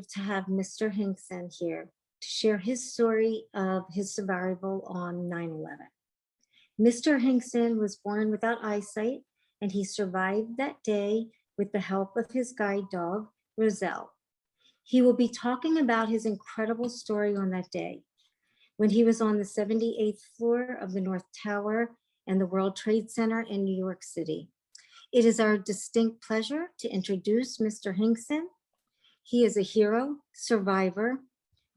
to have Mr. Hingson here to share his story of his survival on 9/11. Mr. Hingson was born without eyesight, and he survived that day with the help of his guide dog, Roselle. He will be talking about his incredible story on that day when he was on the 78th floor of the North Tower and the World Trade Center in New York City. It is our distinct pleasure to introduce Mr. Hingson. He is a hero, survivor,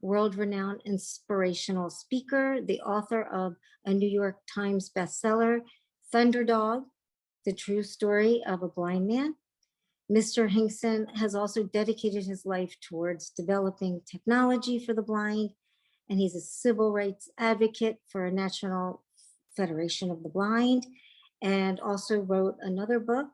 world-renowned inspirational speaker, the author of a New York Times bestseller, Thunderdog, The True Story of a Blind Man. Mr. Hingson has also dedicated his life towards developing technology for the blind, and he's a civil rights advocate for a National Federation of the Blind, and also wrote another book,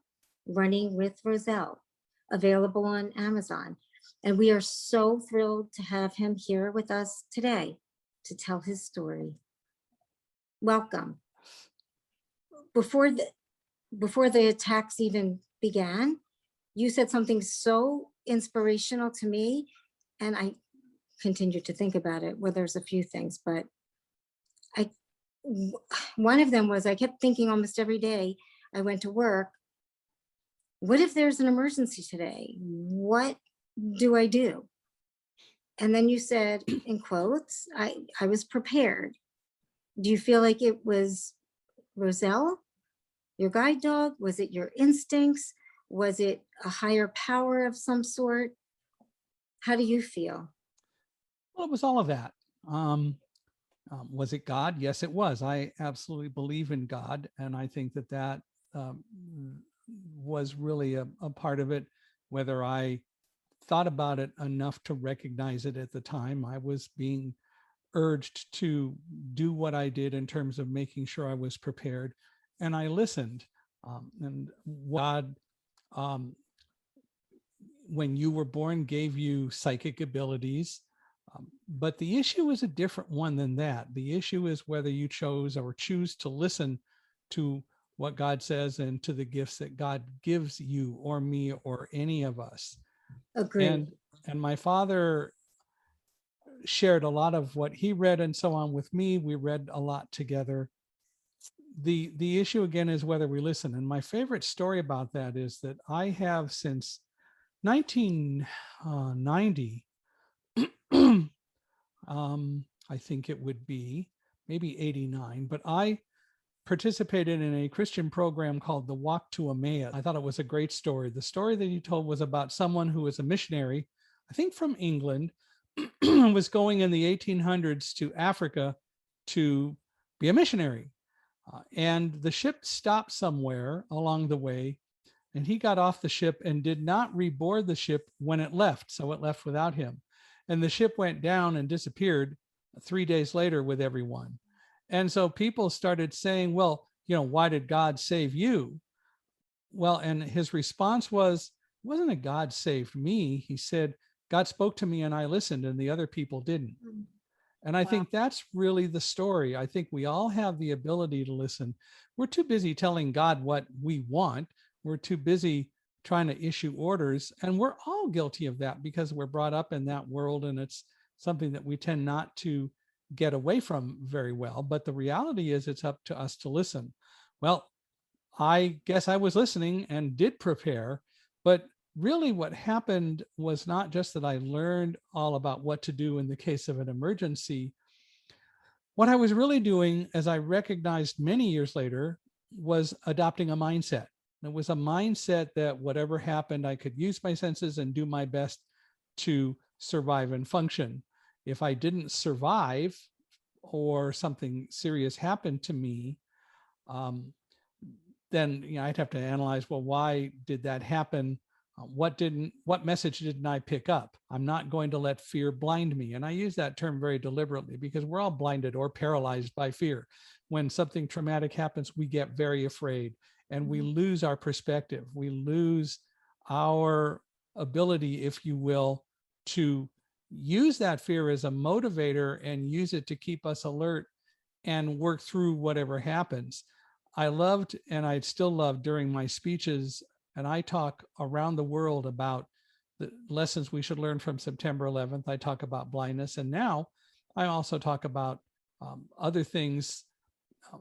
Running with Roselle, available on Amazon. And we are so thrilled to have him here with us today to tell his story. Welcome. Before the attacks even began, you said something so inspirational to me, and I continue to think about it. Well, there's a few things, but one of them was I kept thinking almost every day I went to work, what if there's an emergency today? What do I do? And then you said, in quotes, I was prepared. Do you feel like it was Roselle, your guide dog? Was it your instincts? Was it a higher power of some sort? How do you feel? Well, it was all of that. Was it God? Yes, it was. I absolutely believe in God. And I think that was really a part of it. Whether I thought about it enough to recognize it at the time, I was being urged to do what I did in terms of making sure I was prepared. And I listened. And God, when you were born, gave you psychic abilities. But the issue is a different one than that. The issue is whether you chose or choose to listen to what God says and to the gifts that God gives you or me or any of us. Agreed. And my father shared a lot of what he read and so on with me. We read a lot together. The issue again is whether we listen. And my favorite story about that is that I have since 1990, I think it would be maybe 89, but I participated in a Christian program called the Walk to Emmaus. I thought it was a great story. The story that he told was about someone who was a missionary, I think from England, was going in the 1800s to Africa to be a missionary. And the ship stopped somewhere along the way, and he got off the ship and did not reboard the ship when it left. So it left without him. And the ship went down and disappeared 3 days later with everyone. And so people started saying, well, why did God save you? Well, and his response was, it wasn't that God saved me. He said, God spoke to me and I listened and the other people didn't. And I think that's really the story. I think we all have the ability to listen. We're too busy telling God what we want. We're too busy trying to issue orders. And we're all guilty of that because we're brought up in that world. And it's something that we tend not to get away from very well. But the reality is it's up to us to listen. Well, I guess I was listening and did prepare, but really what happened was not just that I learned all about what to do in the case of an emergency. What I was really doing, as I recognized many years later, was adopting a mindset. It was a mindset that whatever happened, I could use my senses and do my best to survive and function. If I didn't survive or something serious happened to me, then I'd have to analyze, well, why did that happen? What message didn't I pick up? I'm not going to let fear blind me. And I use that term very deliberately because we're all blinded or paralyzed by fear. When something traumatic happens, we get very afraid and we lose our perspective. We lose our ability, if you will, to use that fear as a motivator and use it to keep us alert and work through whatever happens. I loved, and I still love during my speeches, and I talk around the world about the lessons we should learn from September 11th. I talk about blindness. And now I also talk about other things.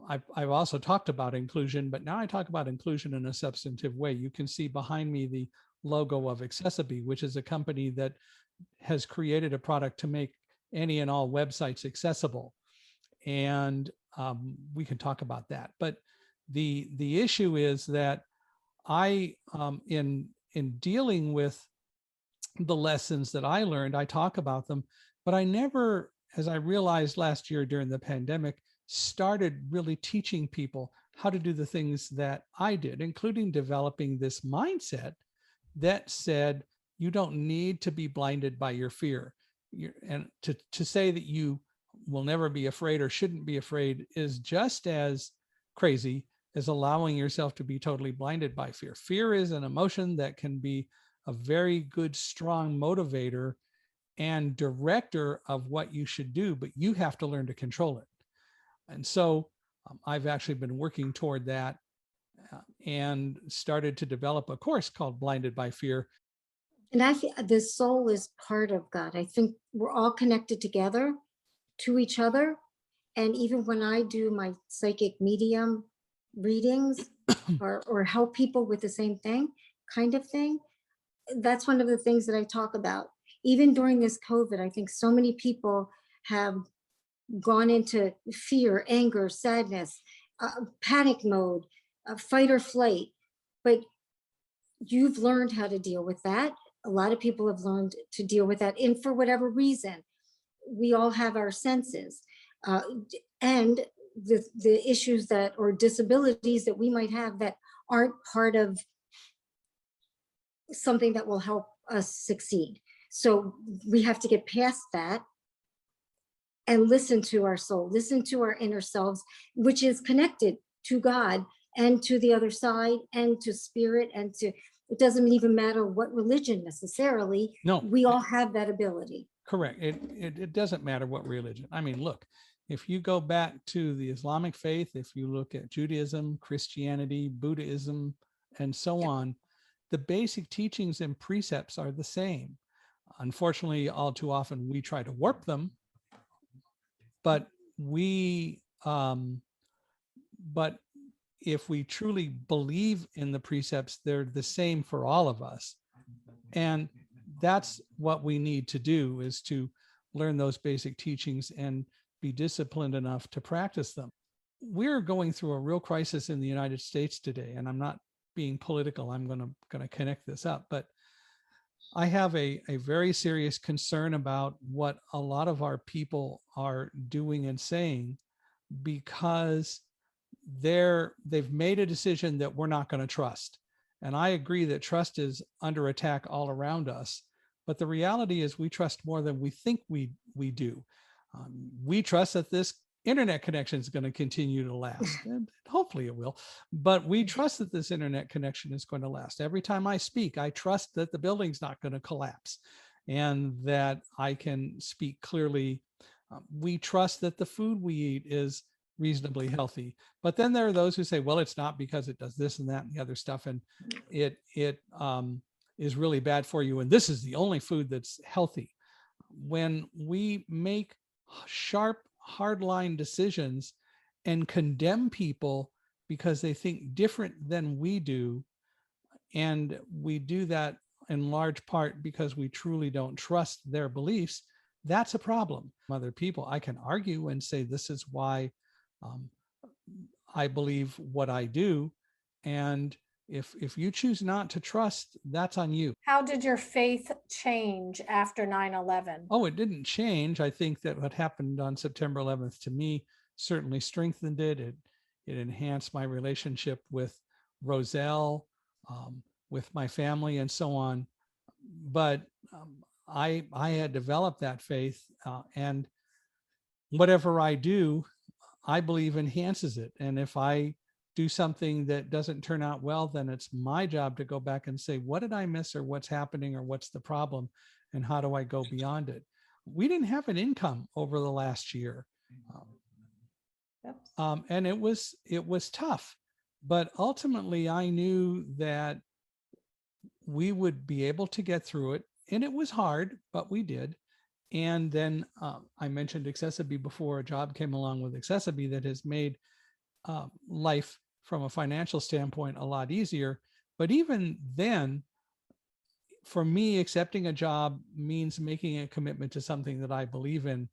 I've also talked about inclusion, but now I talk about inclusion in a substantive way. You can see behind me the logo of Accessibicom, which is a company that has created a product to make any and all websites accessible. And we can talk about that. But the issue is that I, in dealing with the lessons that I learned, I talk about them, but I never, as I realized last year during the pandemic, started really teaching people how to do the things that I did, including developing this mindset that said, you don't need to be blinded by your fear. And to say that you will never be afraid or shouldn't be afraid is just as crazy as allowing yourself to be totally blinded by fear. Fear is an emotion that can be a very good, strong motivator and director of what you should do, but you have to learn to control it. And so I've actually been working toward that and started to develop a course called Blinded by Fear. And I feel the soul is part of God. I think we're all connected together to each other. And even when I do my psychic medium readings or help people with the same thing, kind of thing, that's one of the things that I talk about. Even during this COVID, I think so many people have gone into fear, anger, sadness, panic mode, fight or flight. But you've learned how to deal with that. A lot of people have learned to deal with that. And for whatever reason, we all have our senses. And the issues that, or disabilities that we might have that aren't part of something that will help us succeed. So we have to get past that and listen to our soul, listen to our inner selves, which is connected to God and to the other side and to spirit and to, it doesn't even matter what religion necessarily. No, we all have that ability. Correct. It doesn't matter what religion. I mean, look, if you go back to the Islamic faith, if you look at Judaism, Christianity, Buddhism, and so on, the basic teachings and precepts are the same. Unfortunately, all too often we try to warp them, but but if we truly believe in the precepts, they're the same for all of us. And that's what we need to do, is to learn those basic teachings and be disciplined enough to practice them. We're going through a real crisis in the United States today, and I'm not being political. I'm going to connect this up, but I have a very serious concern about what a lot of our people are doing and saying, because they've made a decision that we're not going to trust. And I agree that trust is under attack all around us. But the reality is we trust more than we think we do. We trust that this internet connection is going to continue to last, and hopefully it will. But we trust that this internet connection is going to last. Every time I speak, I trust that the building's not going to collapse and that I can speak clearly. We trust that the food we eat is reasonably healthy. But then there are those who say, well, it's not because it does this and that and the other stuff, and it is really bad for you, and this is the only food that's healthy. When we make sharp, hardline decisions and condemn people because they think different than we do, and we do that in large part because we truly don't trust their beliefs, that's a problem. Other people, I can argue and say, this is why I believe what I do. And if you choose not to trust, that's on you. How did your faith change after 9/11? Oh, it didn't change. I think that what happened on September 11th to me certainly strengthened it. It enhanced my relationship with Roselle, with my family, and so on. But I had developed that faith, and whatever I do, I believe enhances it. And if I do something that doesn't turn out well, then it's my job to go back and say, what did I miss, or what's happening, or what's the problem, and how do I go beyond it? We didn't have an income over the last year. And it was tough, but ultimately I knew that we would be able to get through it. And it was hard, but we did. And then I mentioned Accessibi before. A job came along with Accessibi that has made life from a financial standpoint a lot easier. But even then, for me, accepting a job means making a commitment to something that I believe in.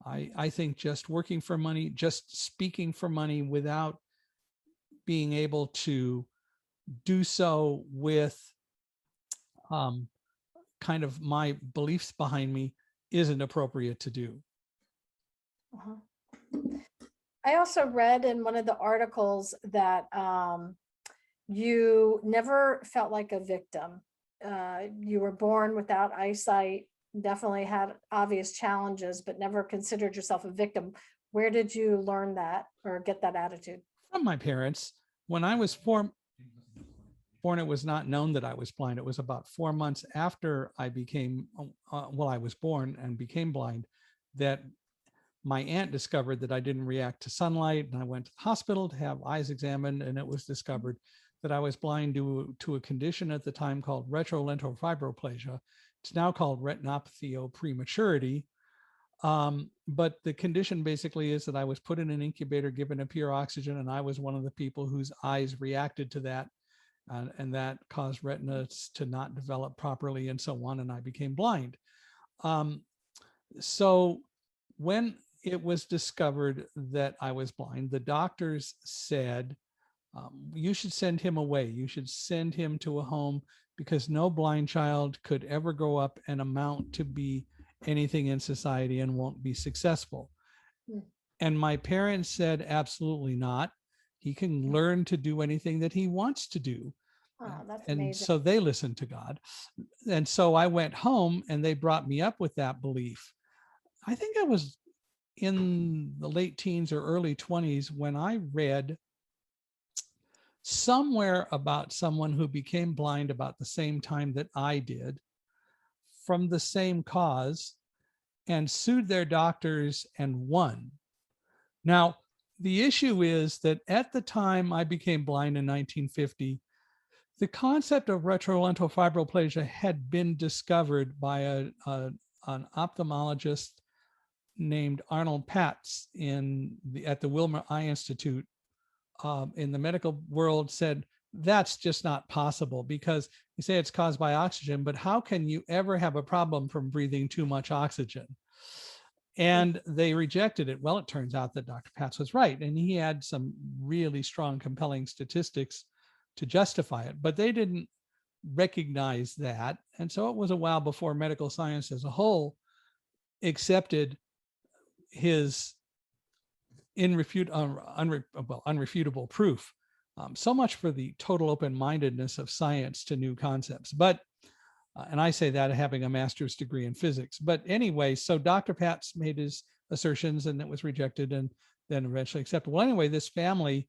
I think just working for money, just speaking for money without being able to do so with kind of my beliefs behind me isn't appropriate to do. Uh-huh. I also read in one of the articles that you never felt like a victim. You were born without eyesight, definitely had obvious challenges, but never considered yourself a victim. Where did you learn that or get that attitude? From my parents. When I was born, it was not known that I was blind. It was about 4 months after I became, I was born and became blind, that my aunt discovered that I didn't react to sunlight. And I went to the hospital to have eyes examined, and it was discovered that I was blind due to a condition at the time called retrolental fibroplasia. It's now called retinopathy of prematurity. But the condition basically is that I was put in an incubator, given a pure oxygen, and I was one of the people whose eyes reacted to that. And that caused retinas to not develop properly and so on. And I became blind. So when it was discovered that I was blind, the doctors said, you should send him away. You should send him to a home, because no blind child could ever grow up and amount to be anything in society and won't be successful. Hmm. And my parents said, absolutely not. He can learn to do anything that he wants to do. Oh, that's And amazing. so they listened to God. And so I went home and they brought me up with that belief. I think I was in the late teens or early 20s when I read somewhere about someone who became blind about the same time that I did, from the same cause, and sued their doctors and won. Now, the issue is that at the time I became blind in 1950, the concept of retrolental fibroplasia had been discovered by an ophthalmologist named Arnold Patz at the Wilmer Eye Institute. In the medical world said, that's just not possible, because you say it's caused by oxygen, but how can you ever have a problem from breathing too much oxygen? And they rejected it. Well, it turns out that Dr. Patz was right, and he had some really strong, compelling statistics to justify it, but they didn't recognize that. And so it was a while before medical science as a whole accepted his unrefutable proof. So much for the total open-mindedness of science to new concepts. But, and I say that having a master's degree in physics. But anyway, so Dr. Patz made his assertions and it was rejected and then eventually accepted. Well, anyway, this family,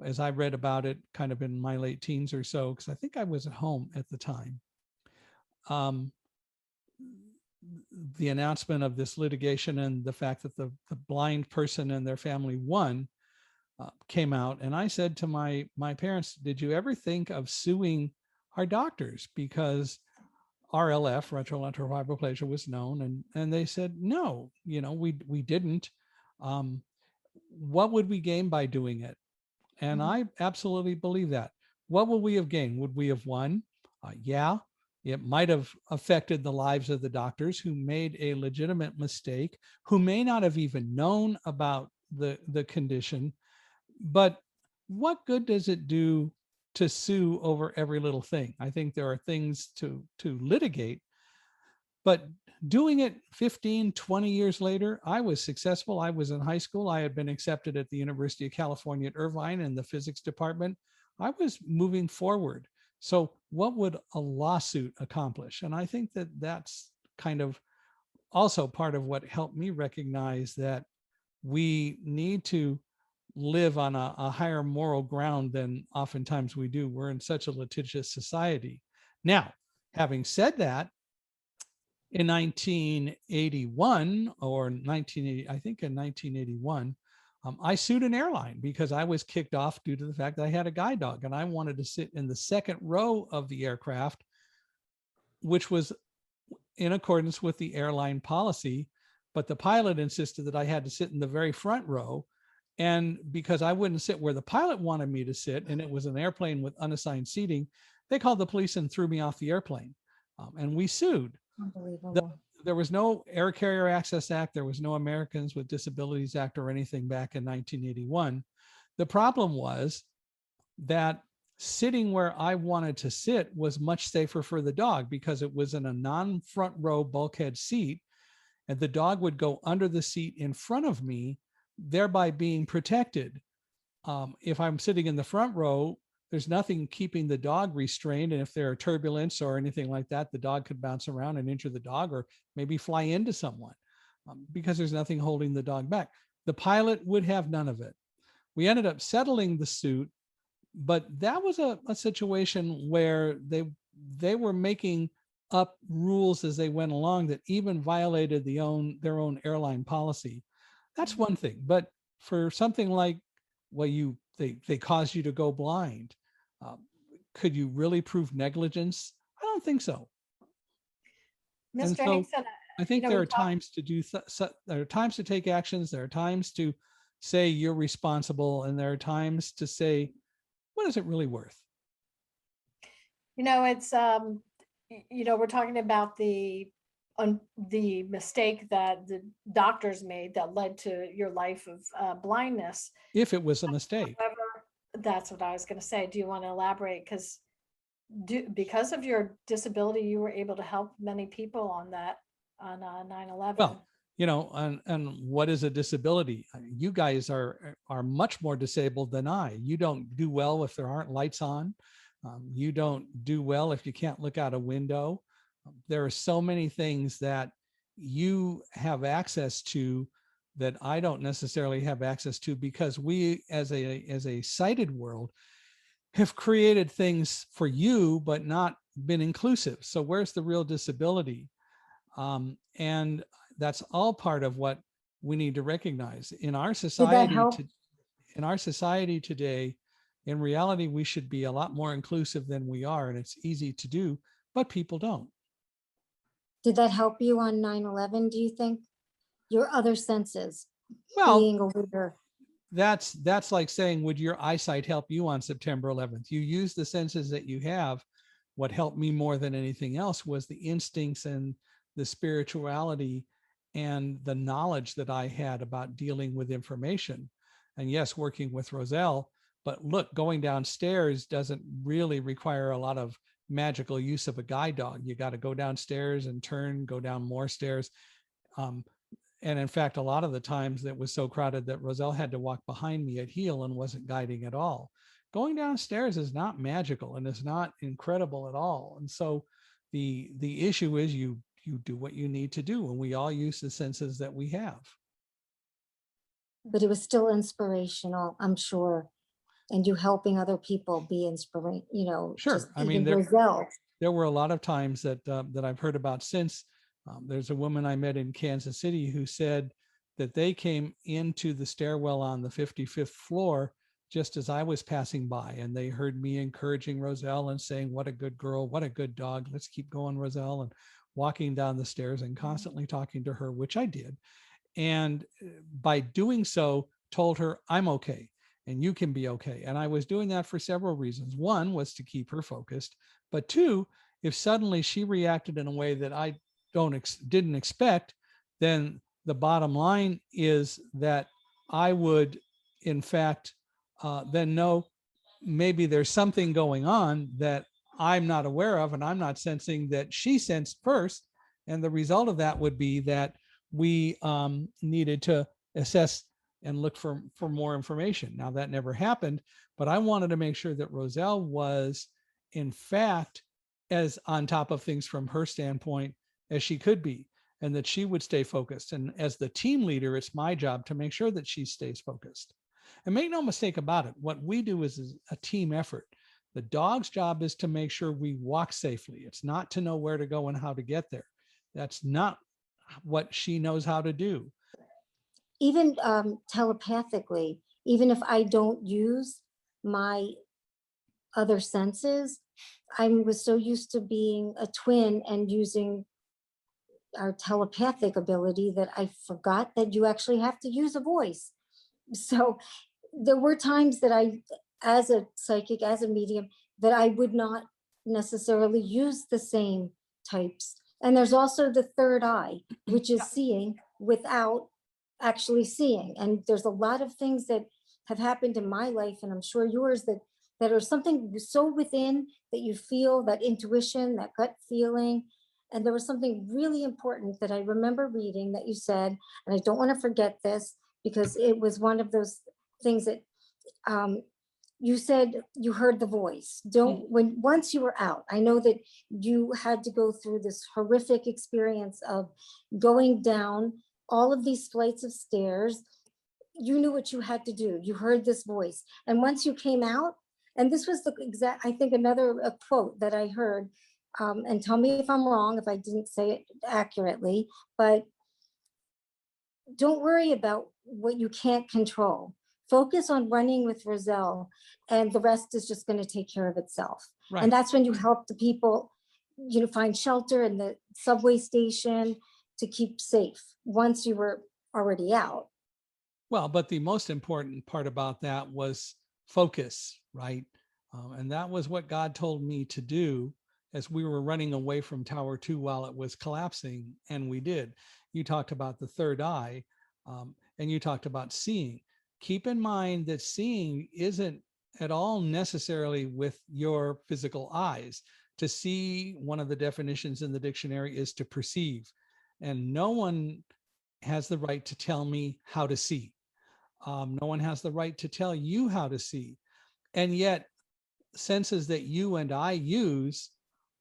as I read about it kind of in my late teens or so, because I think I was at home at the time, the announcement of this litigation and the fact that the blind person and their family won came out. And I said to my parents, did you ever think of suing our doctors? Because RLF, retrolental fibroplasia, was known. And they said, no, we didn't. What would we gain by doing it? And I absolutely believe that. What would we have gained? Would we have won? Yeah, it might have affected the lives of the doctors who made a legitimate mistake, who may not have even known about the condition. But what good does it do to sue over every little thing? I think there are things to litigate, but doing it 15, 20 years later, I was successful. I was in high school. I had been accepted at the University of California at Irvine in the physics department. I was moving forward. So what would a lawsuit accomplish? And I think that that's kind of also part of what helped me recognize that we need to live on a higher moral ground than oftentimes we do. We're in such a litigious society. Now, having said that, in 1981 or 1980, I think in 1981, I sued an airline because I was kicked off due to the fact that I had a guide dog and I wanted to sit in the second row of the aircraft which was in accordance with the airline policy. But the pilot insisted that I had to sit in the very front row. And because I wouldn't sit where the pilot wanted me to sit, and it was an airplane with unassigned seating, they called the police and threw me off the airplane. And we sued. Unbelievable. There was no Air Carrier Access Act. There was no Americans with Disabilities Act or anything back in 1981. The problem was that sitting where I wanted to sit was much safer for the dog because it was in a non-front row bulkhead seat, and the dog would go under the seat in front of me, thereby being protected. If I'm sitting in the front row, there's nothing keeping the dog restrained. And if there are turbulence or anything like that, the dog could bounce around and injure the dog or maybe fly into someone because there's nothing holding the dog back. The pilot would have none of it. We ended up settling the suit, but that was a situation where they were making up rules as they went along that even violated their own airline policy. That's one thing. But for something like, well, they caused you to go blind, could you really prove negligence? I don't think so. And Mr. so Hingson, I think know, there we are times to there are times to take actions. There are times to say you're responsible, and there are times to say, what is it really worth? it's, we're talking about the mistake that the doctors made that led to your life of blindness. If it was a mistake. However, that's what I was going to say. Do you want to elaborate? Because of your disability, you were able to help many people on 9/11. Well, and what is a disability? You guys are much more disabled than I. You don't do well if there aren't lights on. You don't do well if you can't look out a window. There are so many things that you have access to that I don't necessarily have access to, because we as a sighted world have created things for you, but not been inclusive. So where's the real disability? And that's all part of what we need to recognize in our society. In our society today, in reality, we should be a lot more inclusive than we are, and it's easy to do, but people don't. Did that help you on 9/11, do you think? Your other senses, Well, being a leader. that's like saying, would your eyesight help you on September 11th? You use the senses that you have. What helped me more than anything else was the instincts and the spirituality and the knowledge that I had about dealing with information. And yes, working with Roselle, but look, going downstairs doesn't really require a lot of magical use of a guide dog. You got to go downstairs and go down more stairs. And in fact, a lot of the times it was so crowded that Roselle had to walk behind me at heel and wasn't guiding at all. Going downstairs is not magical and is not incredible at all. And so the issue is you do what you need to do, and we all use the senses that we have. But it was still inspirational, I'm sure. And you helping other people be inspirational, Sure. just I mean, even Roselle. there were a lot of times that I've heard about since. There's a woman I met in Kansas City who said that they came into the stairwell on the 55th floor just as I was passing by, and they heard me encouraging Roselle and saying, what a good girl, what a good dog, let's keep going, Roselle, and walking down the stairs and constantly talking to her, which I did. And by doing so, told her, I'm okay, and you can be okay. And I was doing that for several reasons. One was to keep her focused, but two, if suddenly she reacted in a way that I didn't expect, then the bottom line is that I would, in fact, then know maybe there's something going on that I'm not aware of, and I'm not sensing that she sensed first. And the result of that would be that we needed to assess and look for more information. Now, that never happened, but I wanted to make sure that Roselle was, in fact, as on top of things from her standpoint as she could be, and that she would stay focused. And as the team leader, it's my job to make sure that she stays focused. And make no mistake about it, what we do is a team effort. The dog's job is to make sure we walk safely. It's not to know where to go and how to get there. That's not what she knows how to do. Even telepathically, even if I don't use my other senses. I was so used to being a twin and using our telepathic ability that I forgot that you actually have to use a voice. So there were times that I, as a psychic, as a medium, that I would not necessarily use the same types. And there's also the third eye, which is seeing without actually seeing. And there's a lot of things that have happened in my life, and I'm sure yours, that are something so within that you feel that intuition, that gut feeling. And there was something really important that I remember reading that you said, and I don't want to forget this because it was one of those things that you said you heard the voice. Don't, when once you were out, I know that you had to go through this horrific experience of going down all of these flights of stairs. You knew what you had to do. You heard this voice. And once you came out, and this was the exact, I think another quote that I heard, and tell me if I'm wrong, if I didn't say it accurately, but don't worry about what you can't control. Focus on running with Roselle, and the rest is just going to take care of itself. Right. And that's when you help the people, find shelter in the subway station to keep safe once you were already out. Well, but the most important part about that was focus, right? And that was what God told me to do as we were running away from Tower 2 while it was collapsing. And we did. You talked about the third eye, and you talked about seeing. Keep in mind that seeing isn't at all necessarily with your physical eyes. To see, one of the definitions in the dictionary is to perceive. And no one has the right to tell me how to see. No one has the right to tell you how to see. And yet, senses that you and I use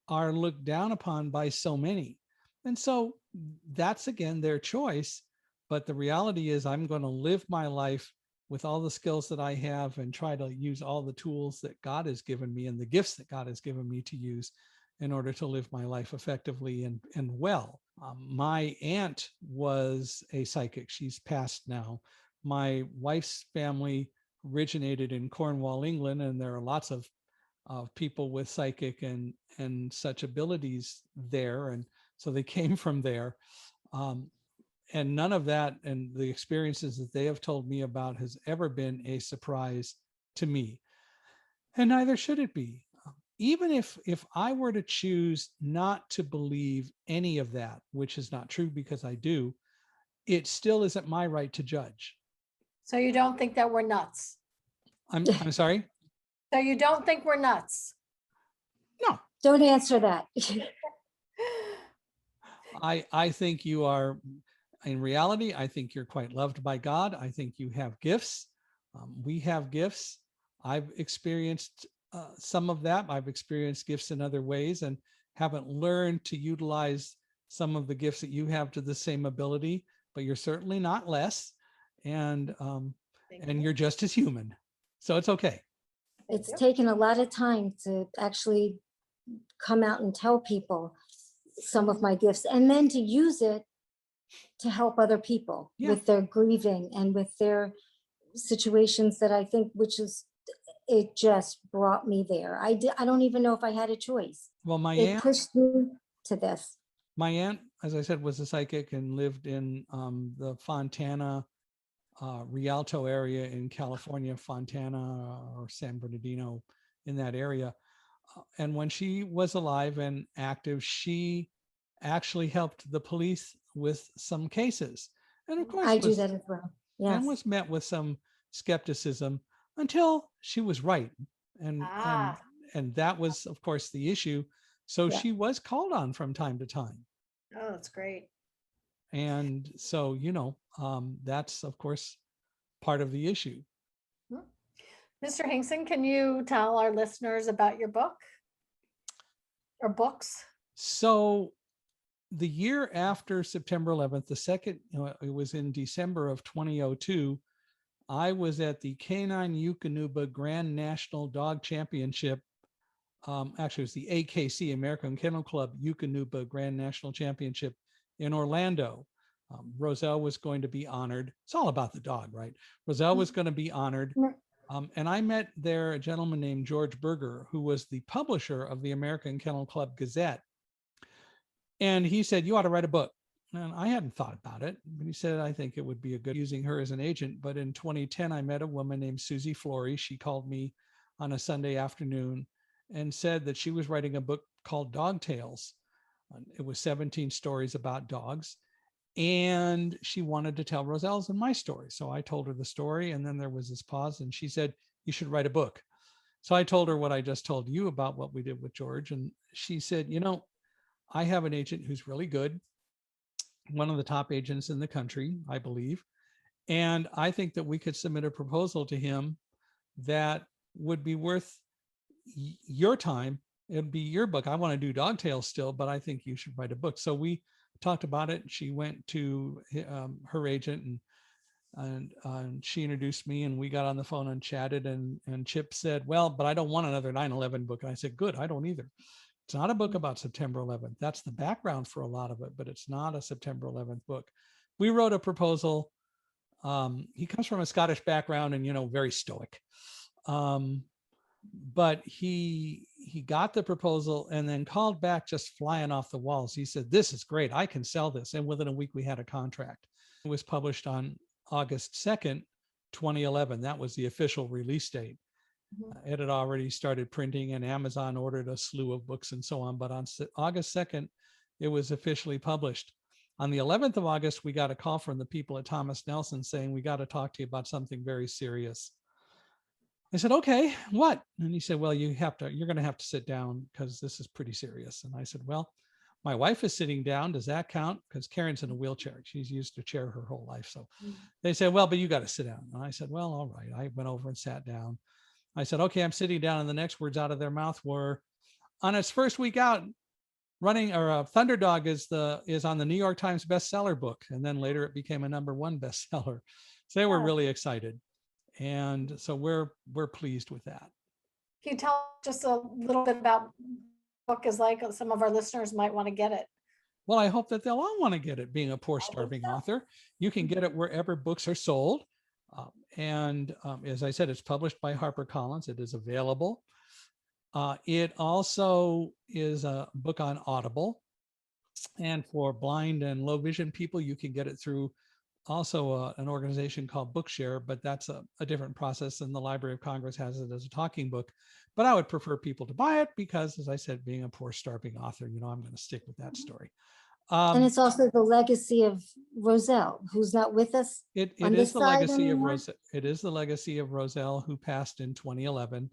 are looked down upon by so many. And so that's, again, their choice. But the reality is, I'm going to live my life with all the skills that I have and try to use all the tools that God has given me and the gifts that God has given me to use in order to live my life effectively and well. My aunt was a psychic. She's passed now. My wife's family originated in Cornwall, England, and there are lots of people with psychic and such abilities there. And so they came from there. And none of that and the experiences that they have told me about has ever been a surprise to me. And neither should it be. Even if I were to choose not to believe any of that, which is not true because I do, it still isn't my right to judge. So you don't think that we're nuts? I'm sorry? So you don't think we're nuts? No. Don't answer that. I think you are, in reality, I think you're quite loved by God. I think you have gifts. We have gifts. I've experienced some of that. I've experienced gifts in other ways and haven't learned to utilize some of the gifts that you have to the same ability, but you're certainly not less. And you're just as human. So it's okay. It's taken a lot of time to actually come out and tell people some of my gifts, and then to use it to help other people with their grieving and with their situations that I think, it just brought me there. I don't even know if I had a choice. Well, It pushed me to this. My aunt, as I said, was a psychic and lived in the Fontana, Rialto area in California, Fontana or San Bernardino, in that area. And when she was alive and active, she actually helped the police with some cases. And of course, I do that as well. Yes. And was met with some skepticism until she was right. And that was, of course, the issue. So she was called on from time to time. Oh, that's great. And so, that's, of course, part of the issue. Mr. Hingson, can you tell our listeners about your book or books? So the year after September 11th, the second, it was in December of 2002, I was at the Canine Eukanuba Grand National Dog Championship. Actually, it was the AKC, American Kennel Club Eukanuba Grand National Championship in Orlando. Roselle was going to be honored. It's all about the dog, right? Roselle was going to be honored And I met there a gentleman named George Berger, who was the publisher of the American Kennel Club Gazette. And he said, you ought to write a book. And I hadn't thought about it, but he said, I think it would be a good using her as an agent. But in 2010, I met a woman named Susie Flory. She called me on a Sunday afternoon and said that she was writing a book called Dog Tales. It was 17 stories about dogs. And she wanted to tell Roselle's and my story. So I told her the story, and then there was this pause, and she said, you should write a book. So I told her what I just told you about what we did with George. And she said, I have an agent who's really good, one of the top agents in the country, I believe. And I think that we could submit a proposal to him that would be worth your time. It'd be your book. I want to do Dog Tales still, but I think you should write a book. So we talked about it. She went to her agent, and she introduced me, and we got on the phone and chatted, and Chip said, well, but I don't want another 9/11 book. And I said, good, I don't either. It's not a book about September 11th. That's the background for a lot of it, but it's not a September 11th book. We wrote a proposal. He comes from a Scottish background and, very stoic. But he got the proposal and then called back just flying off the walls. He said, this is great. I can sell this. And within a week, we had a contract. It was published on August 2nd, 2011. That was the official release date. It had already started printing, and Amazon ordered a slew of books and so on. But on August 2nd, it was officially published. On the 11th of August, we got a call from the people at Thomas Nelson saying, we got to talk to you about something very serious. I said, okay, what? And he said, well, you're going to have to sit down because this is pretty serious. And I said, well, my wife is sitting down. Does that count? Because Karen's in a wheelchair. She's used a chair her whole life. So they said, well, but you got to sit down. And I said, well, all right. I went over and sat down. I said, okay, I'm sitting down. And the next words out of their mouth were, on its first week out, Thunderdog is on the New York Times bestseller book. And then later it became a #1 bestseller. So they were really excited. And so we're pleased with that. Can you tell just a little bit about what book is like? Some of our listeners might want to get it. Well, I hope that they'll all want to get it. Being a poor starving author, you can get it wherever books are sold. And as I said, it's published by HarperCollins. It is available. It also is a book on Audible. And for blind and low vision people, you can get it through also an organization called Bookshare, but that's a different process than the Library of Congress has it as a talking book. But I would prefer people to buy it because, as I said, being a poor starving author, I'm going to stick with that story. And it's also the legacy of Roselle, who's not with us. It is the legacy of Roselle. It is the legacy of Roselle, who passed in 2011.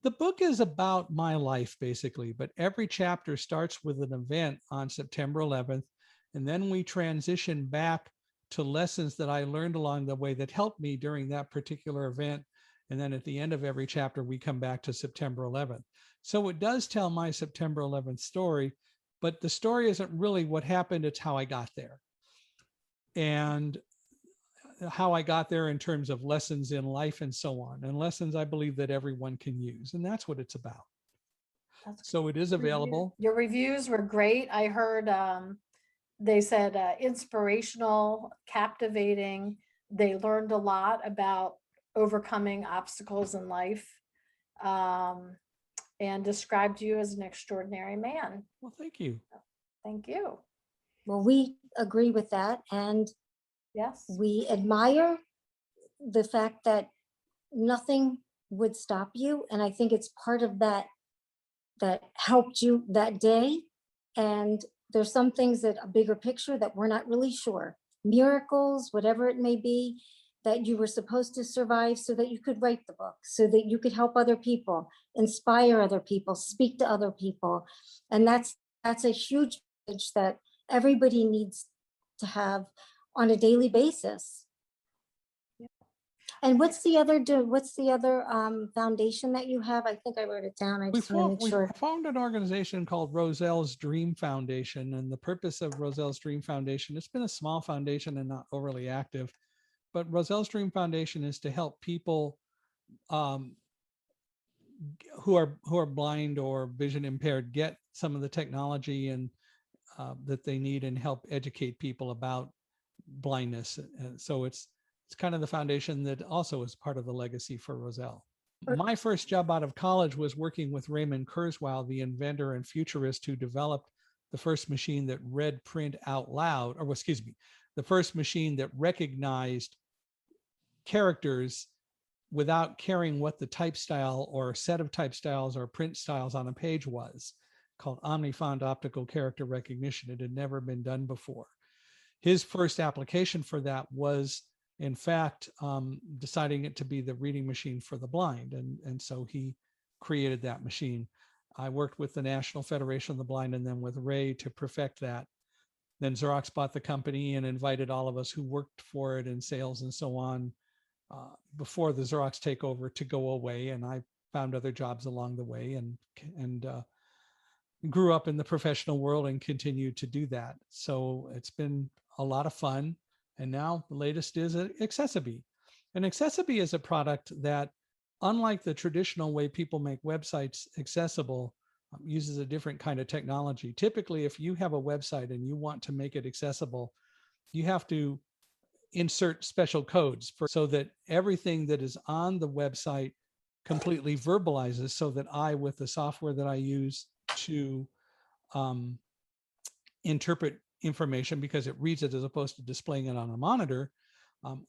The book is about my life, basically, but every chapter starts with an event on September 11th, and then we transition back to lessons that I learned along the way that helped me during that particular event. And then at the end of every chapter, we come back to September 11th. So it does tell my September 11th story, but the story isn't really what happened. It's how I got there. And how I got there in terms of lessons in life and so on, and lessons I believe that everyone can use. And that's what it's about. So it is available. Your reviews were great. I heard they said inspirational, captivating. They learned a lot about overcoming obstacles in life, and described you as an extraordinary man. Well, thank you. Thank you. Well, we agree with that. And yes, we admire the fact that nothing would stop you. And I think it's part of that helped you that day. And there's some things that a bigger picture that we're not really sure. Miracles, whatever it may be, that you were supposed to survive so that you could write the book, so that you could help other people, inspire other people, speak to other people. And that's a huge message that everybody needs to have on a daily basis. And what's the other foundation that you have? I think I wrote it down. I just want to make sure. We formed an organization called Roselle's Dream Foundation, and the purpose of Roselle's Dream Foundation, it's been a small foundation and not overly active, but Roselle's Dream Foundation is to help people who are blind or vision impaired get some of the technology and that they need, and help educate people about blindness. And so it's it's kind of the foundation that also is part of the legacy for Roselle. Er- My first job out of college was working with Raymond Kurzweil, the inventor and futurist who developed the first machine that read print out loud, or excuse me, the first machine that recognized characters without caring what the type style or set of type styles or print styles on a page was, called omnifont optical character recognition. It had never been done before. His first application for that was, in fact, deciding it to be the reading machine for the blind. And so he created that machine. I worked with the National Federation of the Blind and then with Ray to perfect that. Then Xerox bought the company and invited all of us who worked for it in sales and so on before the Xerox takeover to go away. And I found other jobs along the way and grew up in the professional world and continued to do that. So it's been a lot of fun. And now the latest is Accessibi. And Accessibi is a product that, unlike the traditional way people make websites accessible, uses a different kind of technology. Typically, if you have a website and you want to make it accessible, you have to insert special codes so that everything that is on the website completely verbalizes, so that I, with the software that I use to interpret information, because it reads it as opposed to displaying it on a monitor,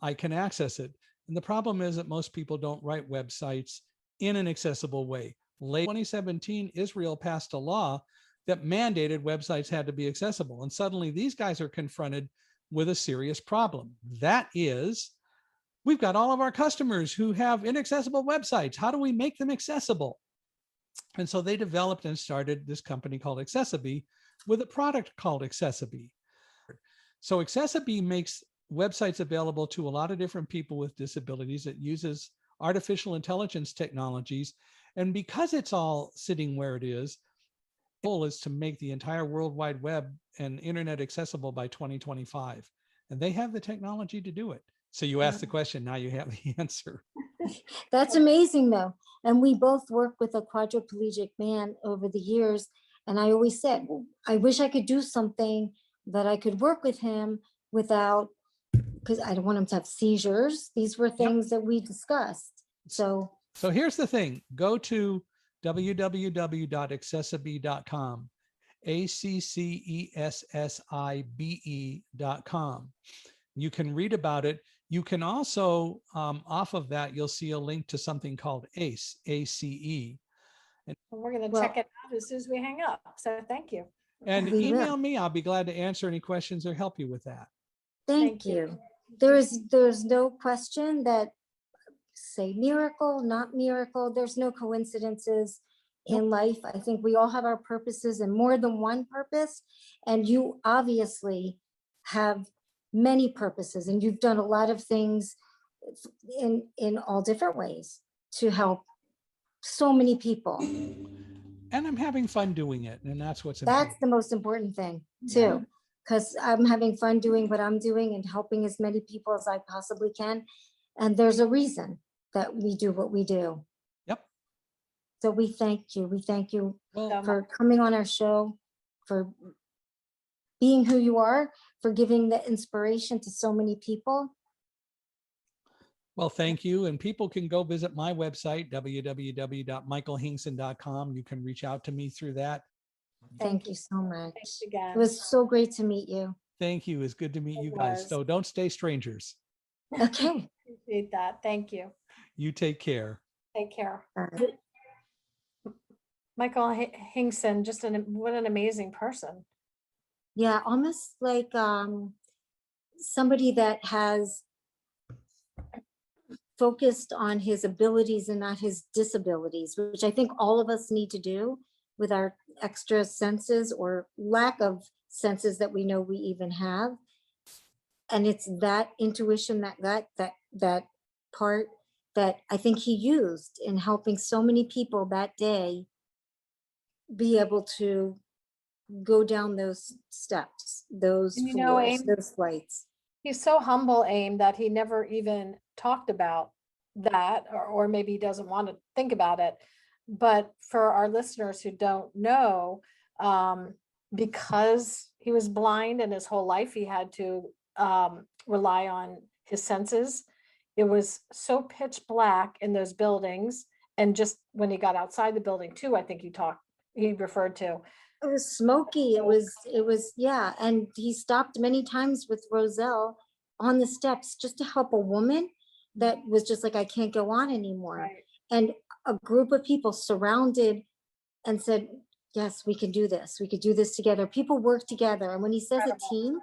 I can access it. And the problem is that most people don't write websites in an accessible way. Late 2017, Israel passed a law that mandated websites had to be accessible. And suddenly these guys are confronted with a serious problem. That is, we've got all of our customers who have inaccessible websites. How do we make them accessible? And so they developed and started this company called Accessibi with a product called Accessibi. So Accessibi makes websites available to a lot of different people with disabilities. It uses artificial intelligence technologies. And because it's all sitting where it is, the goal is to make the entire World Wide Web and internet accessible by 2025. And they have the technology to do it. So you asked the question, now you have the answer. That's amazing though. And we both worked with a quadriplegic man over the years. And I always said, I wish I could do something that I could work with him without, because I don't want him to have seizures. These were things that we discussed. So here's the thing. Go to www.accessibi.com, ACCESSIBE.com. You can read about it. You can also, off of that, you'll see a link to something called ACE, ACE. And we're going to check it out as soon as we hang up. So thank you. And email me. I'll be glad to answer any questions or help you with that. Thank you. There's no question that, say miracle, not miracle. There's no coincidences in life. I think we all have our purposes and more than one purpose. And you obviously have many purposes, and you've done a lot of things in all different ways to help so many people. And I'm having fun doing it. And that's what's important. That's the most important thing too, because I'm having fun doing what I'm doing and helping as many people as I possibly can. And there's a reason that we do what we do. Yep. So we thank you. We thank you Well, for coming on our show, for being who you are, for giving the inspiration to so many people. Well, thank you. And people can go visit my website, www.michaelhingson.com. You can reach out to me through that. Thank you so much. Thanks again. It was so great to meet you. Thank you. It's good to meet you guys. So don't stay strangers. Okay. Appreciate that. Thank you. You take care. Take care. All right. Michael Hingson, just what an amazing person. Yeah, almost like somebody that has focused on his abilities and not his disabilities, which I think all of us need to do with our extra senses or lack of senses that we know we even have. And it's that intuition, that part that I think he used in helping so many people that day be able to go down those steps, those floors, those flights. He's so humble, AIM, that he never even talked about that, or maybe he doesn't want to think about it. But for our listeners who don't know, because he was blind and his whole life he had to rely on his senses, It was so pitch black in those buildings. And just when he got outside the building too, I think he referred to. It was smoky. It was, yeah. And he stopped many times with Roselle on the steps just to help a woman that was just like, I can't go on anymore. Right. And a group of people surrounded and said, yes, we can do this. We could do this together. People work together. And when he says Incredible. a team,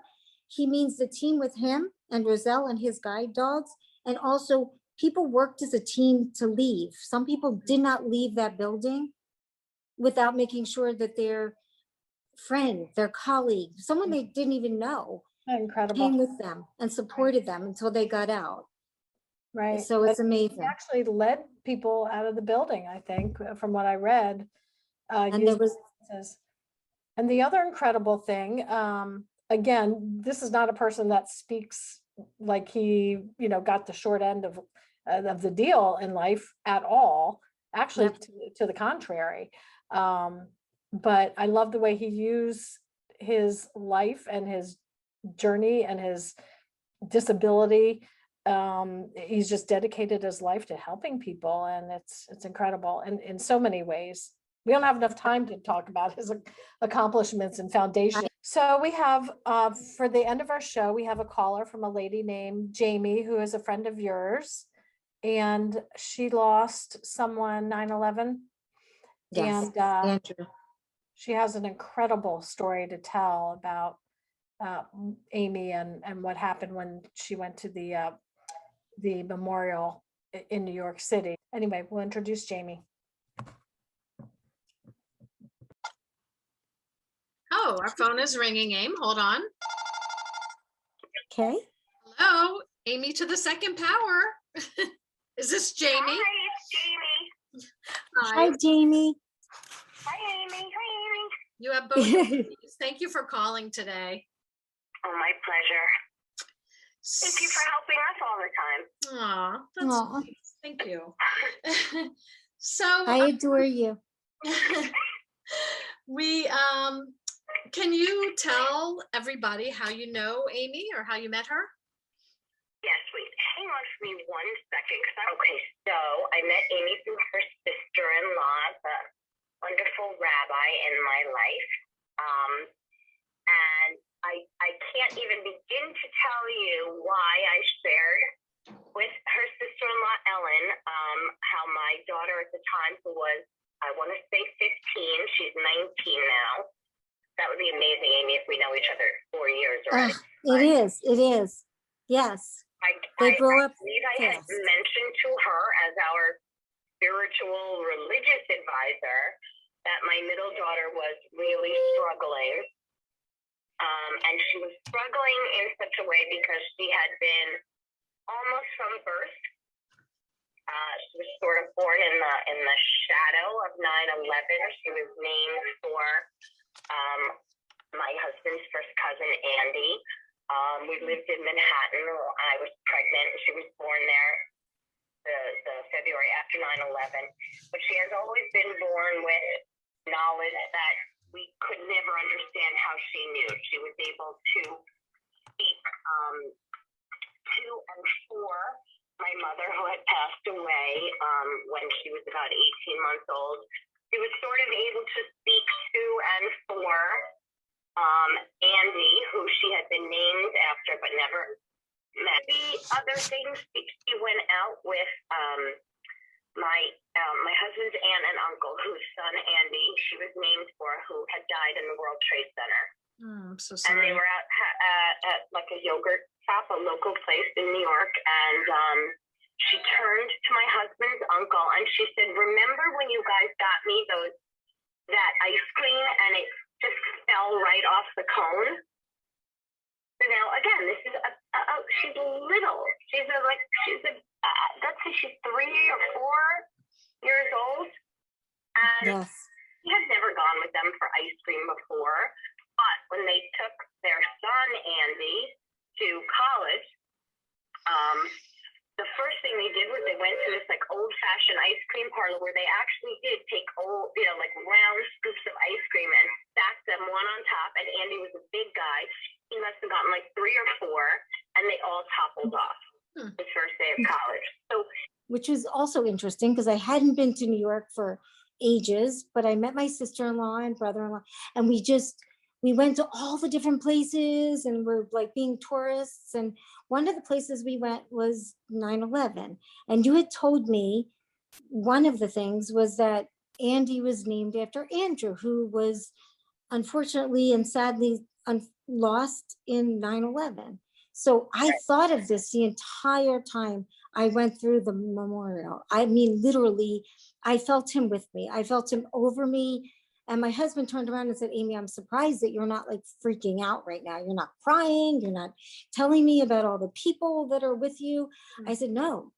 he means the team with him and Roselle and his guide dogs. And also people worked as a team to leave. Some people did not leave that building without making sure that their friend, their colleague, someone they didn't even know, Incredible. came with them and supported them until they got out. Right. So it's He amazing. actually led people out of the building, I think, from what I read. And there was, And the other incredible thing, again, this is not a person that speaks like he, got the short end of the deal in life at all. Actually, Yep. to the contrary. But I love the way he used his life and his journey and his disability. He's just dedicated his life to helping people, and it's incredible in so many ways. We don't have enough time to talk about his accomplishments and foundation. So we have, for the end of our show, we have a caller from a lady named Jamie, who is a friend of yours, and she lost someone 9/11. yes, And Andrew. she has an incredible story to tell about Amy and what happened when she went to the memorial in New York City. Anyway, we'll introduce Jamie. Oh, our phone is ringing, Aim. Hold on. Okay. Hello, Amy to the second power. Is this Jamie? Hi, it's Jamie. Hi, Jamie. Hi, Amy. Hi, Amy. You have both of these. Thank you for calling today. Oh, my pleasure. Thank you for helping us all the time. Aw, that's Aw. nice. Thank you. So I adore you. we can you tell everybody how you know Amy or how you met her? Yes, wait, hang on for me 1 second. Okay, so I met Amy through her sister-in-law, the wonderful rabbi in my life. And I can't even begin to tell you why I shared with her sister-in-law, Ellen, how my daughter at the time, who was, I want to say 15, she's 19 now. That would be amazing, Amy, if we know each other 4 years already. It is. It is. Yes. They grow up I believe I had fast. mentioned to her as our spiritual religious advisor that my middle daughter was really struggling. And she was struggling in such a way because she had been almost from birth. She was sort of born in the shadow of 9/11. She was named for my husband's first cousin, Andy. We lived in Manhattan. I was pregnant. She was born there the February after 9/11. But she has always been born with knowledge that we could never understand how she knew. She was able to speak to and for my mother, who had passed away when she was about 18 months old. She was sort of able to speak to and for Andy, who she had been named after but never met. The other things, she went out with my husband's aunt and uncle, whose son Andy she was named for, who had died in the World Trade Center. I'm so And sorry. they were at like a yogurt shop, a local place in New York, and she turned to my husband's uncle and she said, "Remember when you guys got me that ice cream and it just fell right off the cone?" So now again, this is she's little. Let's say she's 3 or 4 years old, and Yes. he had never gone with them for ice cream before. But when they took their son Andy to college, the first thing they did was they went to this like old-fashioned ice cream parlor where they actually did take old, like round scoops of ice cream and stack them one on top. And Andy was a big guy. He must have gotten like 3 or 4, and they all toppled off his first day of college. which was also interesting because I hadn't been to New York for ages, but I met my sister-in-law and brother-in-law, and we went to all the different places and we're like being tourists. And one of the places we went was 9/11. And you had told me one of the things was that Andy was named after Andrew, who was unfortunately and sadly lost in 9/11. So I thought of this the entire time I went through the memorial. I mean, literally, I felt him with me. I felt him over me. And my husband turned around and said, Amy, I'm surprised that you're not like freaking out right now. You're not crying. You're not telling me about all the people that are with you. I said, no,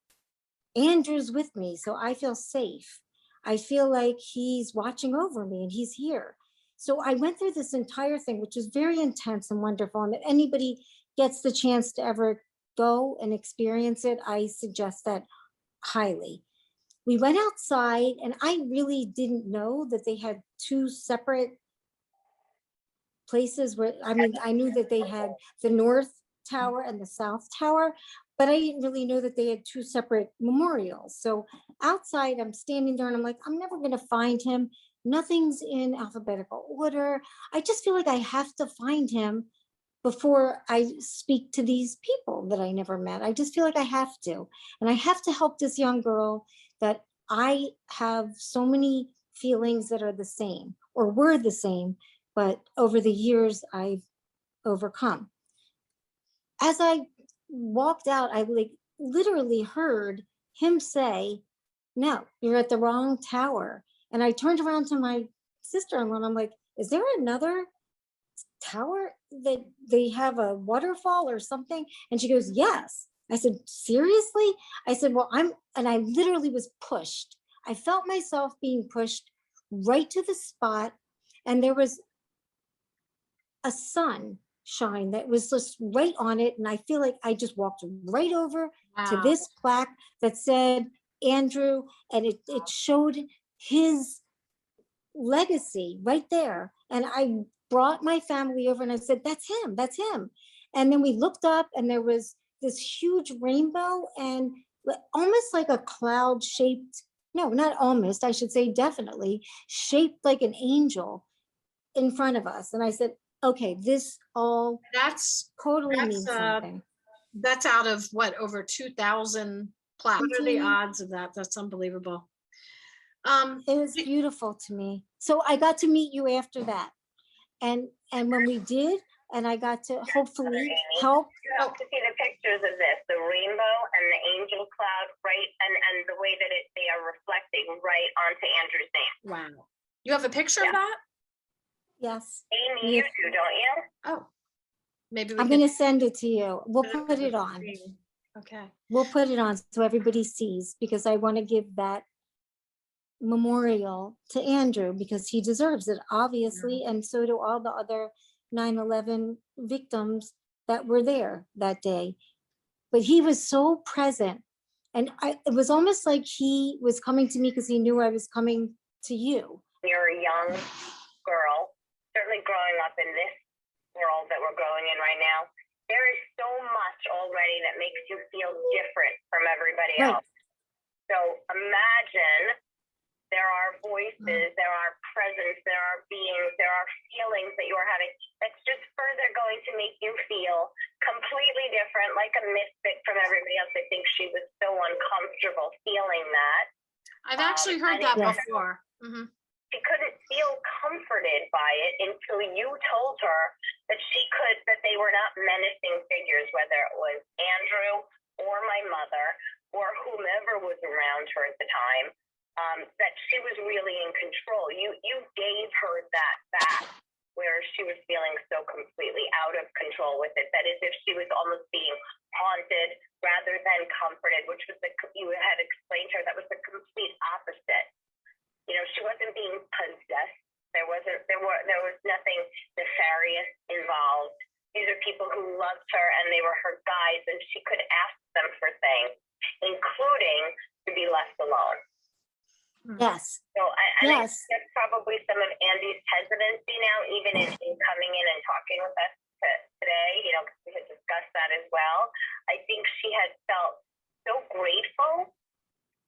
Andrew's with me. So I feel safe. I feel like he's watching over me and he's here. So I went through this entire thing, which is very intense and wonderful. And if anybody gets the chance to ever go and experience it, I suggest that highly. We went outside and I really didn't know that they had two separate places where, I mean, I knew that they had the North Tower and the South Tower, but I didn't really know that they had two separate memorials. So outside, I'm standing there and I'm like, I'm never going to find him. Nothing's in alphabetical order. I just feel like I have to find him before I speak to these people that I never met. I just feel like I have to. And I have to help this young girl that I have so many feelings that are the same or were the same, but over the years I've overcome. As I walked out, I like literally heard him say, no, you're at the wrong tower. And I turned around to my sister-in-law and I'm like, is there another tower that they have a waterfall or something? And she goes, yes. I said, seriously? I said, well, and I literally was pushed. I felt myself being pushed right to the spot. And there was a sunshine that was just right on it. And I feel like I just walked right over to this plaque that said Andrew, and it showed his legacy right there. And I brought my family over and I said, that's him, that's him. And then we looked up and there was this huge rainbow and almost like a cloud shaped, no, not almost, I should say definitely, shaped like an angel in front of us. And I said, okay, this all totally means something. That's out of what, over 2,000 plaques. What are the odds of that? That's unbelievable. It was beautiful to me. So I got to meet you after that. And when we did, and I got to hopefully help. You have to see the pictures of this, the rainbow and the angel cloud, right? And the way that they are reflecting right onto Andrew's name. Wow. You have a picture of that? Yes. Amy, you do, don't you? Oh, maybe I'm going to send it to you. We'll put it on. Okay. We'll put it on so everybody sees, because I want to give that memorial to Andrew because he deserves it, obviously, and so do all the other 9/11 victims that were there that day. But he was so present, and it was almost like he was coming to me because he knew I was coming to you. You're a young girl, certainly growing up in this world that we're growing in right now. There is so much already that makes you feel different from everybody else. So imagine there are voices, there are presence, there are beings, there are feelings that you are having that's just further going to make you feel completely different, like a misfit from everybody else. I think she was so uncomfortable feeling that. I've actually heard that before. Mm-hmm. She couldn't feel comforted by it until you told her that that they were not menacing figures, whether it was Andrew or my mother or whomever was around her at the time. That she was really in control. You gave her that back where she was feeling so completely out of control with it, that as if she was almost being haunted rather than comforted, which was you had explained to her that was the complete opposite. You know, she wasn't being possessed. There was nothing nefarious involved. These are people who loved her and they were her guides, and she could ask them for things, including to be left alone. Yes. So I think that's probably some of Andy's hesitancy now, even in coming in and talking with us today, you know, because we had discussed that as well. I think she had felt so grateful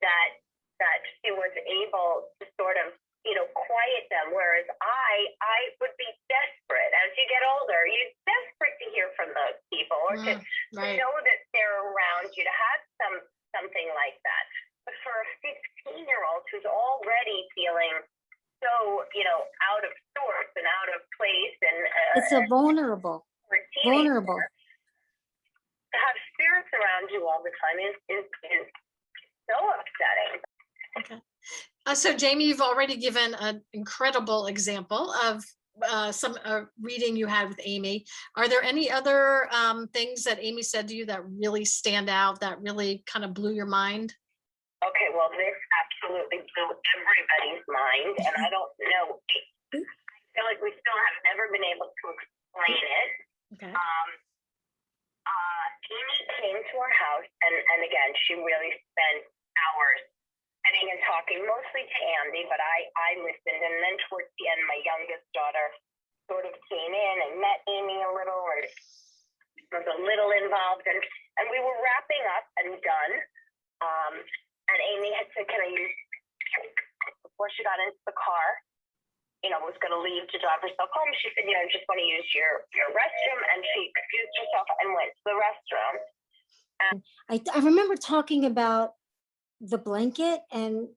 that she was able to sort of, quiet them. Whereas I would be desperate as you get older. You're desperate to hear from those people or to Right. know that they're around you, to have something like that. But for a 15-year-old who's already feeling so, out of sorts and out of place, and It's a vulnerable, for a teenager, vulnerable. to have spirits around you all the time is so upsetting. Okay. So Jamie, you've already given an incredible example of some reading you had with Amy. Are there any other things that Amy said to you that really stand out, that really kind of blew your mind? Okay, well, this absolutely blew everybody's mind, and I don't know. I feel like we still have never been able to explain it. Okay. Amy came to our house, and again, she really spent hours sitting and talking, mostly to Andy, but I listened. And then towards the end, my youngest daughter sort of came in and met Amy a little, or was a little involved, and we were wrapping up and done. And Amy had said, "Can I use," before she got into the car, was going to leave to drive herself home. She said, "I just want to use your restroom," and she excused herself and went to the restroom. I remember talking about the blanket, and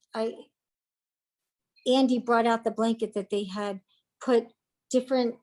Andy brought out the blanket that they had put different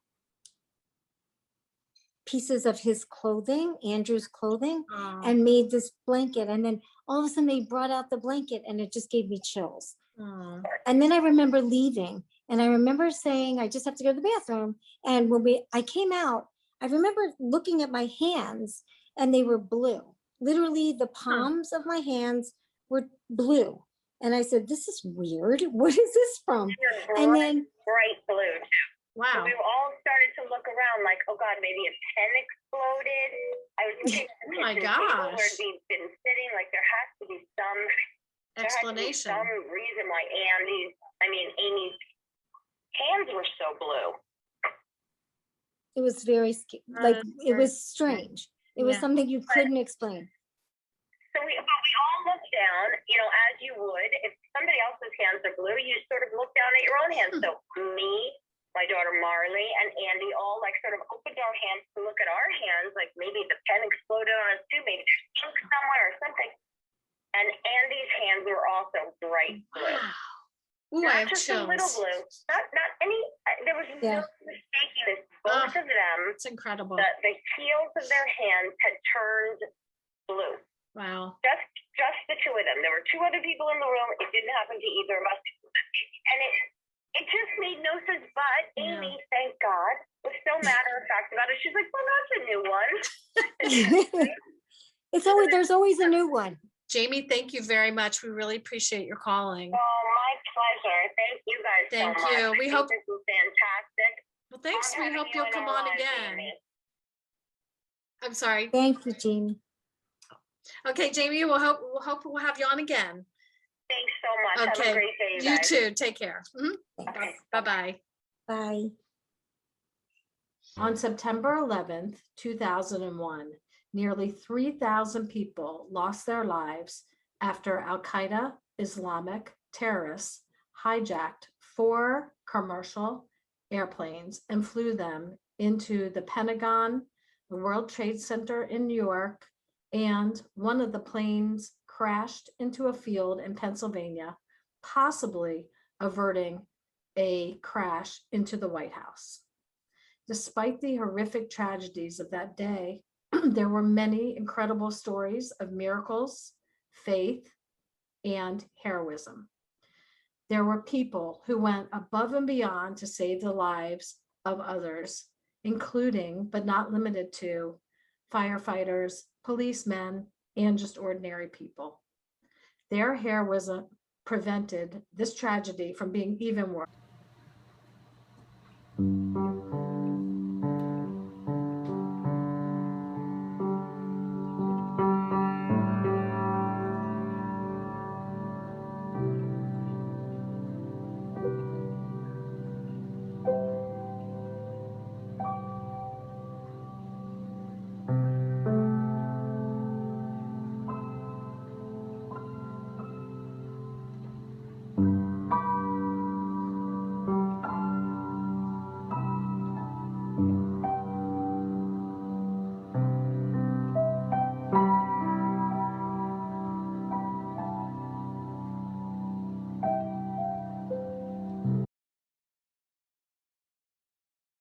pieces of his clothing, Andrew's clothing, and made this blanket. And then all of a sudden they brought out the blanket, and it just gave me chills. And then I remember leaving, and I remember saying, I just have to go to the bathroom. And when I came out, I remember looking at my hands, and they were blue. Literally the palms of my hands were blue. And I said, "This is weird. What is this from?" And then Bright blue. Wow. We all started to look around like, oh God, maybe a pen exploded. I was looking at the Oh my kitchen table where gosh. we've been sitting. Like there has to be some Explanation. some reason why Amy's hands were so blue. it was very, like, it was strange. It was Yeah. something you couldn't explain. So we all looked down, as you would. If somebody else's hands are blue, you sort of look down at your own hands. So me, my daughter Marley, and Andy all like sort of opened our hands to look at our hands, like maybe the pen exploded on us too, maybe there's ink somewhere or something. And Andy's hands were also bright blue. Wow. Ooh, Not I have just a little chills. blue. Not any. There was Yeah. no mistaking this. Both of them, It's incredible. the heels of their hands had turned blue. Wow. Just the two of them. There were two other people in the room. It didn't happen to either of us. And it just made no sense. But Yeah. Amy, thank God, was so matter of fact about it. She's like, "Well, that's a new one." There's always a new one. Jamie, thank you very much. We really appreciate your calling. Oh, my pleasure. Thank you guys Thank so much. you. I We think hope- this was fantastic. Well, thanks. Love We having hope you you'll in come our on lives, again. Amy. I'm sorry. Thank you, Jamie. Okay, Jamie, we'll hope we'll have you on again. Thanks so much. Have Okay. a great day, You guys. too. Take care. Mhm. Okay. Bye-bye. Bye. On September 11th, 2001, nearly 3,000 people lost their lives after Al-Qaeda Islamic terrorists hijacked 4 commercial airplanes and flew them into the Pentagon, the World Trade Center in New York, and one of the planes crashed into a field in Pennsylvania, possibly averting a crash into the White House. Despite the horrific tragedies of that day, there were many incredible stories of miracles, faith, and heroism. There were people who went above and beyond to save the lives of others, including, but not limited to, firefighters, policemen, and just ordinary people. Their heroism prevented this tragedy from being even worse.